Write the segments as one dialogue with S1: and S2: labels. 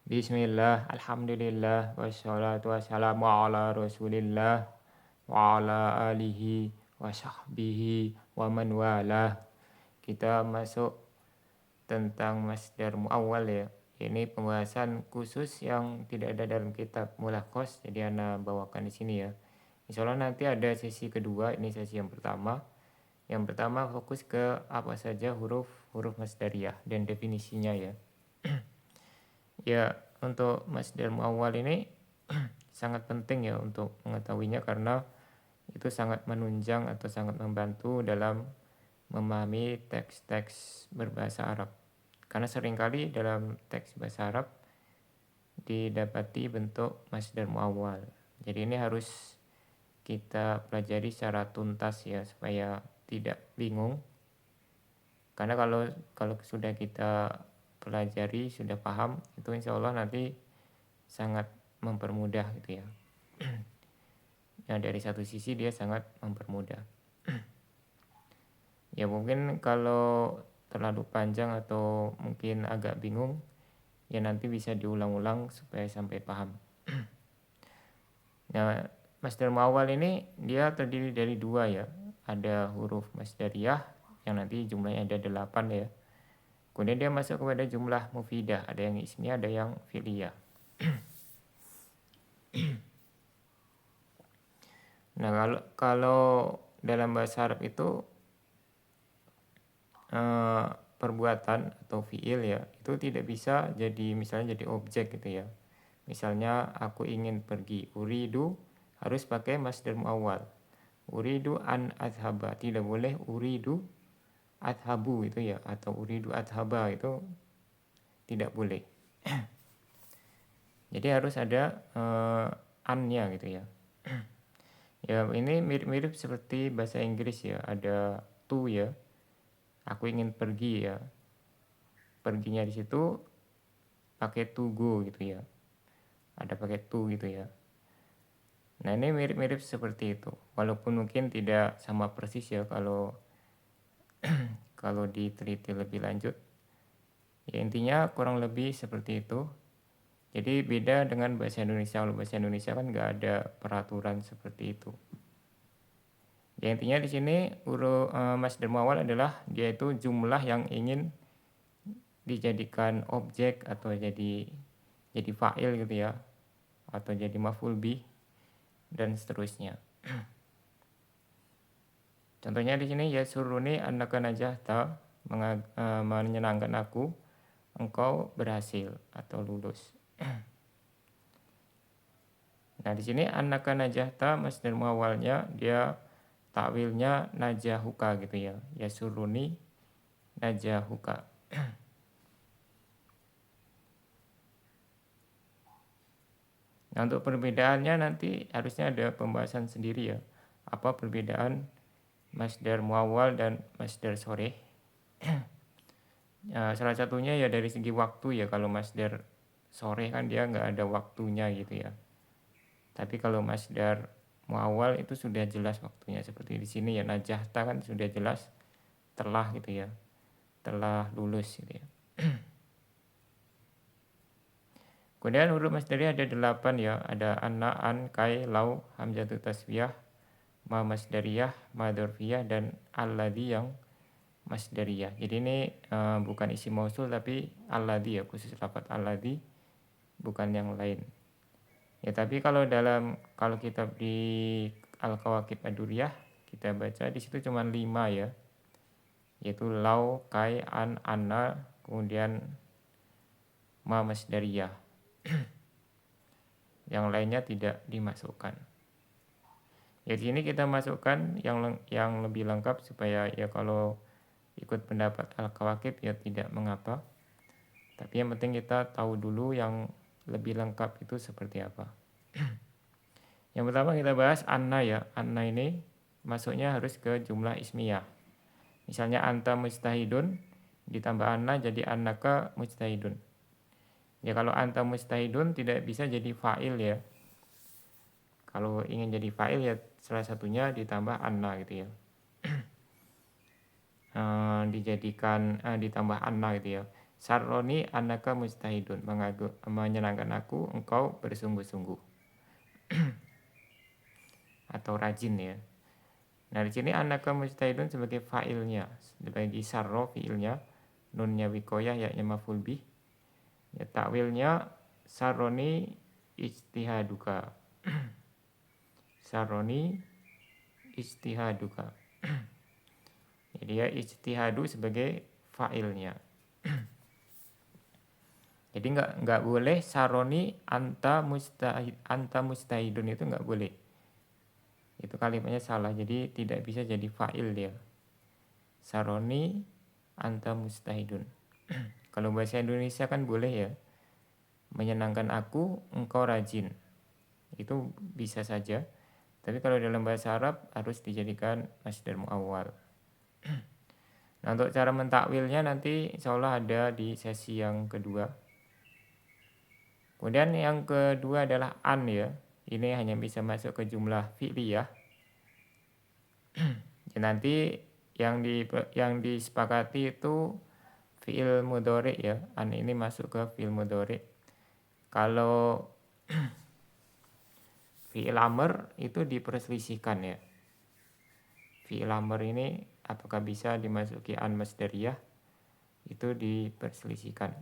S1: Bismillah, alhamdulillah, wassalatu wassalamu ala rasulillah, wa ala alihi, wa sahbihi, wa man walah. Kita masuk tentang masdar muawwal ya. Ini pembahasan khusus yang tidak ada dalam kitab Mulaqqas, jadi ana bawakan di sini ya. Insya Allah nanti ada sesi kedua, ini sesi yang pertama. Yang pertama fokus ke apa saja huruf masdariyah dan definisinya ya. Ya, untuk masdar muawwal ini sangat penting ya untuk mengetahuinya karena itu sangat menunjang atau sangat membantu dalam memahami teks-teks berbahasa Arab. Karena seringkali dalam teks bahasa Arab didapati bentuk masdar muawwal. Jadi ini harus kita pelajari secara tuntas ya supaya tidak bingung. Karena kalau sudah kita pelajari, sudah paham, itu insya Allah nanti sangat mempermudah gitu ya. Ya dari satu sisi dia sangat mempermudah. Ya mungkin kalau terlalu panjang atau mungkin agak bingung, ya nanti bisa diulang-ulang supaya sampai paham. Nah, masdar muawwal ini dia terdiri dari dua ya. Ada huruf masdariyah yang nanti jumlahnya ada 8 ya. Kemudian dia masuk kepada jumlah mufidah, ada yang ismiyah, ada yang fi'liyah. Nah, kalau dalam bahasa Arab itu perbuatan atau fi'il ya, itu tidak bisa jadi misalnya jadi objek gitu ya. Misalnya aku ingin pergi, uridu harus pakai masdar muawwal. Uridu an adhaba, tidak boleh uridu adhabu itu ya, atau uridu adhaba itu tidak boleh. Jadi harus ada an-nya gitu ya. Ya ini mirip-mirip seperti bahasa Inggris ya, ada to ya. Aku ingin pergi ya. Perginya di situ pakai to go gitu ya. Ada pakai to gitu ya. Nah, ini mirip-mirip seperti itu. Walaupun mungkin tidak sama persis ya kalau kalau diteliti lebih lanjut. Ya intinya kurang lebih seperti itu. Jadi beda dengan bahasa Indonesia. Kalau bahasa Indonesia kan nggak ada peraturan seperti itu. Ya intinya di sini huruf masdar muawwal adalah dia itu jumlah yang ingin dijadikan objek atau jadi fa'il gitu ya, atau jadi maf'ul bih dan seterusnya. Contohnya di sini ya suruni annaka najahta, menyenangkan aku engkau berhasil atau lulus. Nah, di sini annaka najahta masdar muawwalnya dia takwilnya najahuka gitu ya. Ya suruni najahuka. Nah, untuk perbedaannya nanti harusnya ada pembahasan sendiri ya. Apa perbedaan masdar muawwal dan masdar soreh? Ya, salah satunya ya dari segi waktu ya, kalau masdar soreh kan dia nggak ada waktunya gitu ya. Tapi kalau masdar muawwal itu sudah jelas waktunya, seperti di sini ya najahta kan sudah jelas telah gitu ya. Telah lulus gitu ya. Kemudian huruf masdariyah ada 8 ya, ada anna, an, kai, lau, hamzatu taswiyah, ma masdariyah, ma dzarfiyah, dan alladzi yang masdariyah. Jadi ini bukan isim mausul tapi alladzi ya, khusus lafaz alladzi, bukan yang lain. Ya tapi kalau kitab di Al-Kawakib Ad-Duriyah kita baca di situ cuma 5 ya. Yaitu lau, kai, an, anna, kemudian ma masdariyah. Yang lainnya tidak dimasukkan. Ya di sini kita masukkan yang lebih lengkap supaya ya kalau ikut pendapat Al-Kawakib ya tidak mengapa. Tapi yang penting kita tahu dulu yang lebih lengkap itu seperti apa. Yang pertama kita bahas anna ya. Anna ini masuknya harus ke jumlah ismiyah. Misalnya anta mujtahidun ditambah anna jadi annaka mujtahidun. Ya kalau anta mujtahidun tidak bisa jadi fa'il ya. Kalau ingin jadi fa'il ya salah satunya ditambah anna gitu ya. Ditambah anna gitu ya. Sarroni annaka mustahidun, menyenangkan aku engkau bersungguh-sungguh atau rajin ya. Nah di sini annaka mustahidun sebagai fa'ilnya, bagi sarro fi'ilnya, nunnya wikoyah ya maf'ul bih. Ya takwilnya sarroni ijtihaduka. Sarroni ijtihaduka. Jadi ya ijtihadu sebagai fa'ilnya. Jadi nggak boleh saroni anta mustahidun itu nggak boleh. Itu kalimatnya salah. Jadi tidak bisa jadi fa'il dia. Saroni anta mustahidun. Kalau bahasa Indonesia kan boleh ya. Menyenangkan aku engkau rajin. Itu bisa saja. Tapi kalau dalam bahasa Arab harus dijadikan masdar muawwal. Nah untuk cara mentakwilnya nanti insya Allah ada di sesi yang kedua. Kemudian yang kedua adalah an ya. Ini hanya bisa masuk ke jumlah fi'liyah. Ya, nanti yang disepakati itu fi'il mudhari ya. An ini masuk ke fi'il mudhari. Kalau fi'il amr itu diperselisihkan ya. Fi'il amr ini apakah bisa dimasuki an masdariyah? Itu diperselisihkan.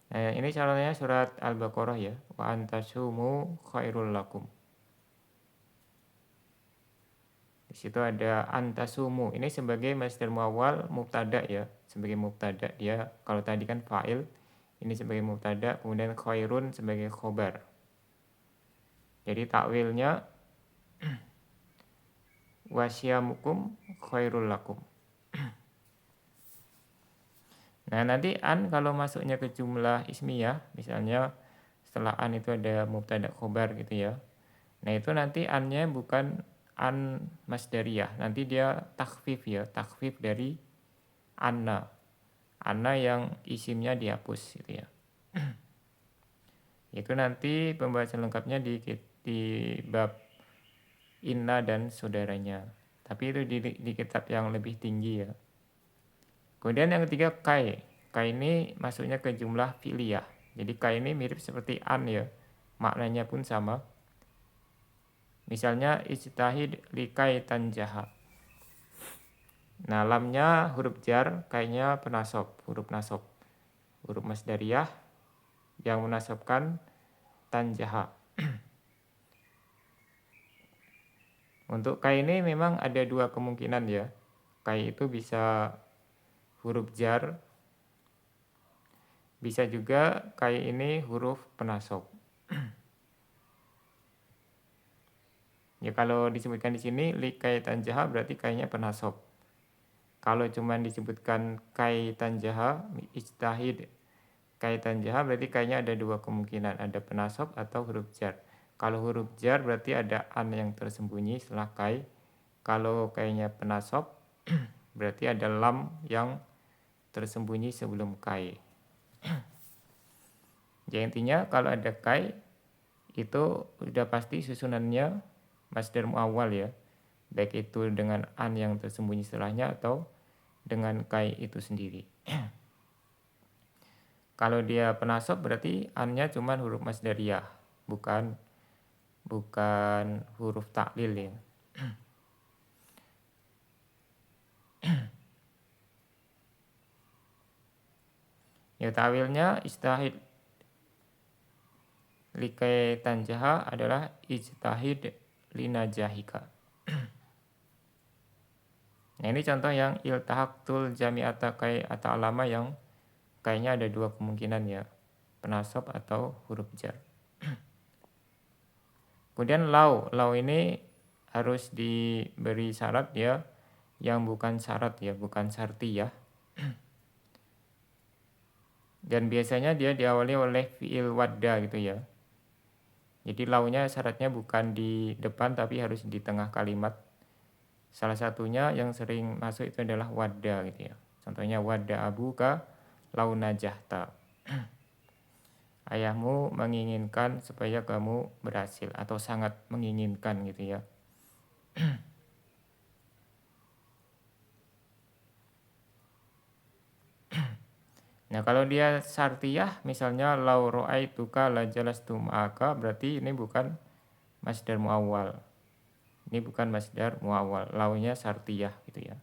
S1: Nah, ini caranya surat Al-Baqarah ya. Wa antasumu khairul lakum. Di situ ada antasumu. Ini sebagai masdar muawwal mubtada ya. Sebagai mubtada dia, kalau tadi kan fa'il, ini sebagai mubtada, kemudian khairun sebagai khobar. Jadi takwilnya wasyamukum khairul lakum. Nah nanti an kalau masuknya ke jumlah ismiyah, misalnya setelah an itu ada mubtada khobar gitu ya. Nah itu nanti annya bukan an masdariyah, nanti dia takhfif ya, takhfif dari anna. Anna yang isimnya dihapus gitu ya. Itu nanti pembahasan lengkapnya di bab inna dan saudaranya. Tapi itu di kitab yang lebih tinggi ya. Kemudian yang ketiga kai. Kai ini masuknya ke jumlah fi'liyah. Jadi kai ini mirip seperti an ya. Maknanya pun sama. Misalnya ijtahid likai tanjaha. Nah lamnya huruf jar, kainya penasob, huruf nasob. Huruf masdariyah yang menasobkan tanjaha. Untuk kai ini memang ada dua kemungkinan ya. Kai itu bisa huruf jar, bisa juga kai ini huruf penasob. Ya kalau disebutkan di sini likai tanjaha berarti kainya penasob. Kalau cuma disebutkan kai tanjaha, ijtahid kai tanjaha berarti kainya ada dua kemungkinan, ada penasob atau huruf jar. Kalau huruf jar berarti ada an yang tersembunyi setelah kai. Kalau kainya penasob berarti ada lam yang tersembunyi sebelum kai. Jadi intinya kalau ada kai itu sudah pasti susunannya masdar muawwal ya. Baik itu dengan an yang tersembunyi setelahnya atau dengan kai itu sendiri. Kalau dia penasob berarti an-nya cuma huruf masdariyah, bukan huruf taklil ya. Ya tawilnya istahid likai tanjaha adalah ijtahid linajahika. Nah ini contoh yang iltahaqtul jami'ata kai atau alama yang kayaknya ada dua kemungkinan ya, penasob atau huruf jar. Kemudian lau ini harus diberi syarat ya, yang bukan syarat ya, bukan syarti ya. Dan biasanya dia diawali oleh fi'il wadda gitu ya. Jadi launya syaratnya bukan di depan tapi harus di tengah kalimat. Salah satunya yang sering masuk itu adalah wadda gitu ya. Contohnya wadda abuka lau najahta. Ayahmu menginginkan supaya kamu berhasil atau sangat menginginkan gitu ya. Nah, kalau dia syartiyah misalnya lau ra'aituka la jalastu ma'aka, berarti ini bukan masdar muawwal. Ini bukan masdar muawwal, launya syartiyah gitu ya.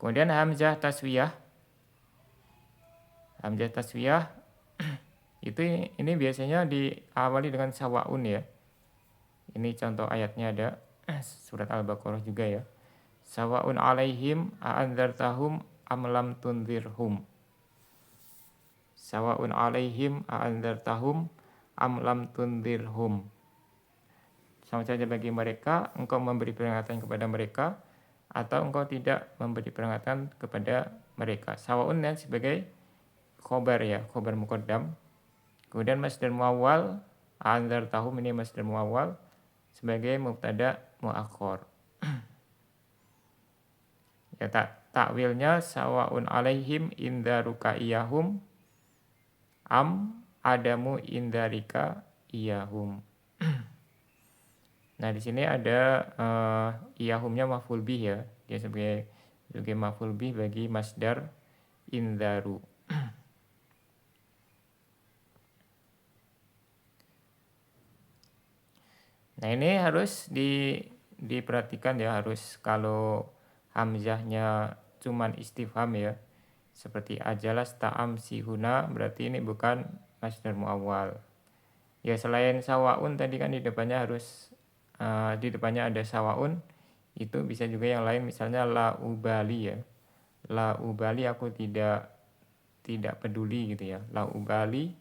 S1: Kemudian hamzah taswiyah. Hamzah taswiyah itu ini biasanya diawali dengan sawaun ya. Ini contoh ayatnya ada surat Al-Baqarah juga ya. Sawaun alaihim a'andzartahum am lam tunzirhum. Sawaun alaihim a'andzartahum am lam tunzirhum. Sama saja bagi mereka engkau memberi peringatan kepada mereka atau engkau tidak memberi peringatan kepada mereka. Sawaun dan sebagai khobar ya, khobar muqaddam. Kemudian masdar muawwal a'andzartahum ini masdar muawwal sebagai mubtada muakhir. Ya, takwilnya sawaun alaihim indaruka iyahum am adamu indarika iyahum. Nah, di sini ada iyahumnya maf'ul bih ya. Dia sebagai maf'ul bih bagi masdar indaru. Nah, ini harus diperhatikan ya, harus kalau hamzahnya cuman istifham ya. Seperti ajalas ta'am sihuna, berarti ini bukan masdar muawwal. Ya, selain sawaun tadi kan di depannya harus di depannya ada sawaun, itu bisa juga yang lain, misalnya la ubali ya. La ubali aku tidak peduli gitu ya. La ubali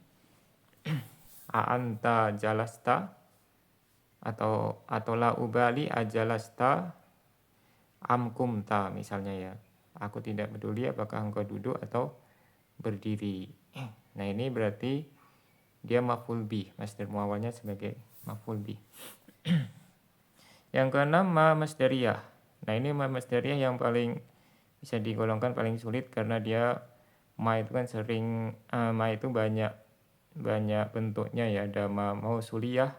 S1: a'anta jalasta atau la ubali ajalasta amkumta misalnya ya. Aku tidak peduli apakah engkau duduk atau berdiri. Nah, ini berarti dia maf'ul bih, masdar muawwalnya sebagai maf'ul bih. Yang keenam ma masdariyah. Nah, ini ma masdariyah yang paling bisa digolongkan paling sulit karena dia ma itu kan sering ma itu banyak bentuknya ya. Ada ma mausuliyah,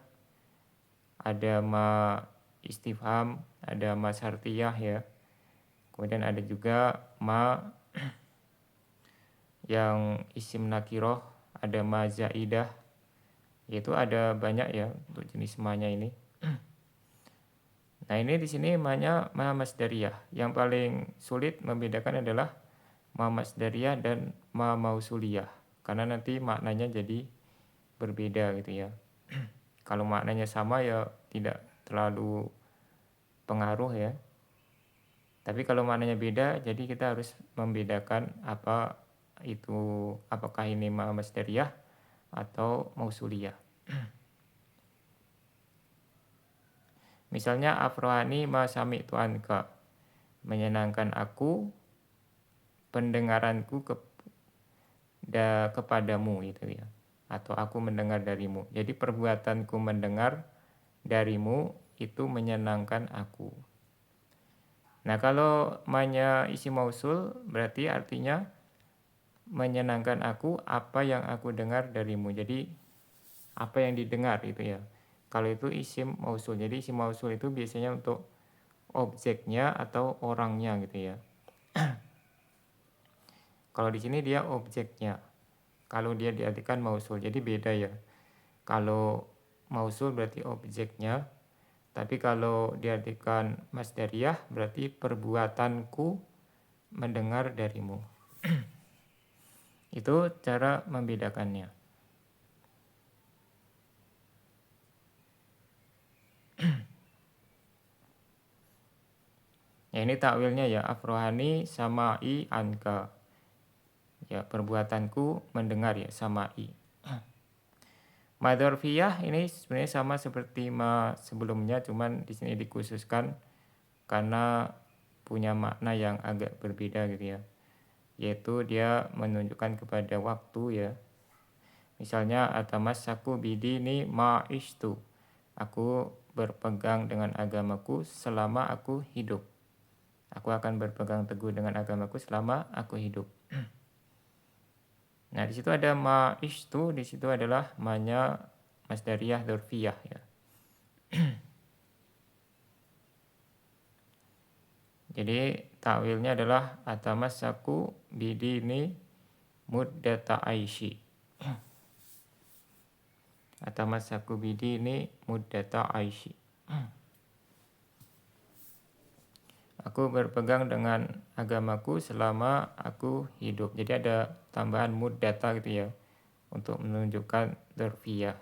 S1: ada ma istifham, ada ma syartiyah ya. Kemudian ada juga ma yang isim nakiroh, ada ma zaidah. Yaitu ada banyak ya untuk jenis ma-nya ini. Nah, ini di sini ma-nya ma masdariyah. Yang paling sulit membedakan adalah ma masdariyah dan ma mausuliyah. Karena nanti maknanya jadi berbeda gitu ya. Kalau maknanya sama ya tidak terlalu pengaruh ya. Tapi kalau maknanya beda, jadi kita harus membedakan apakah ini ma masdariyah atau mausuliyah. Misalnya afrohani ma sami'tu anka, menyenangkan aku pendengaranku kepadamu gitu ya. Atau aku mendengar darimu. Jadi perbuatanku mendengar darimu itu menyenangkan aku. Nah, kalau ma-nya isi mausul berarti artinya menyenangkan aku apa yang aku dengar darimu. Jadi apa yang didengar itu ya. Kalau itu isim mausul. Jadi isim mausul itu biasanya untuk objeknya atau orangnya gitu ya. Kalau di sini dia objeknya. Kalau dia diartikan mausul, jadi beda ya. Kalau mausul berarti objeknya, tapi kalau diartikan masdariyah berarti perbuatanku mendengar darimu. Itu cara membedakannya. Ya, ini takwilnya ya, afrohani sama'i anka. Ya, perbuatanku mendengar ya, sama'i. Ma dzarfiyah ini sebenarnya sama seperti ma sebelumnya, cuman di sini dikhususkan karena punya makna yang agak berbeda gitu ya. Yaitu dia menunjukkan kepada waktu ya. Misalnya atamassaku bidini ma'ishtu. Aku berpegang dengan agamaku selama aku hidup. Aku akan berpegang teguh dengan agamaku selama aku hidup. Nah, di situ ada ma'ishtu, di situ adalah ma-nya masdariyah dzarfiyah ya. Jadi takwilnya adalah atamassaku bidini muddata aishi. Atamassaku bidini muddata aishi. Aku berpegang dengan agamaku selama aku hidup. Jadi ada tambahan muddata gitu ya, untuk menunjukkan dzarfiyah.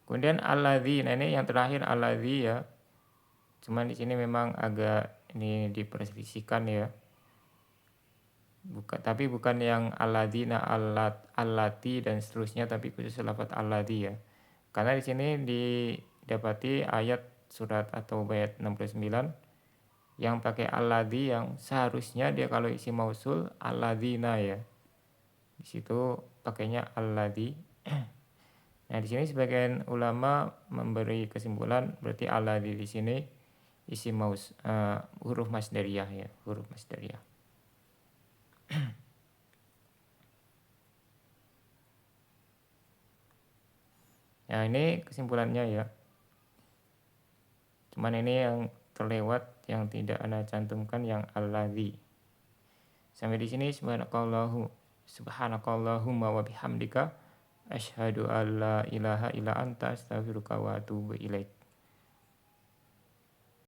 S1: Kemudian alladzi, nah ini yang terakhir alladzi ya. Cuman di sini memang agak ini diperselisihkan ya. Tapi bukan yang alladzina, allati dan seterusnya, tapi khusus lafaz alladzi ya. Karena di sini didapati ayat surat atau ayat 69 yang pakai alladzi, yang seharusnya dia kalau isi mausul alladzina ya. Di situ pakainya alladzi. Nah, di sini sebagian ulama memberi kesimpulan berarti alladzi di sini isi huruf masdariyah ya, huruf masdariyah. Ya, ini kesimpulannya ya. Cuman ini yang terlewat yang tidak Anda cantumkan yang alladzi. Sampai di sini subhanakallahumma wa bihamdika asyhadu alla ilaha illa anta astaghfiruka wa atubu ilaik.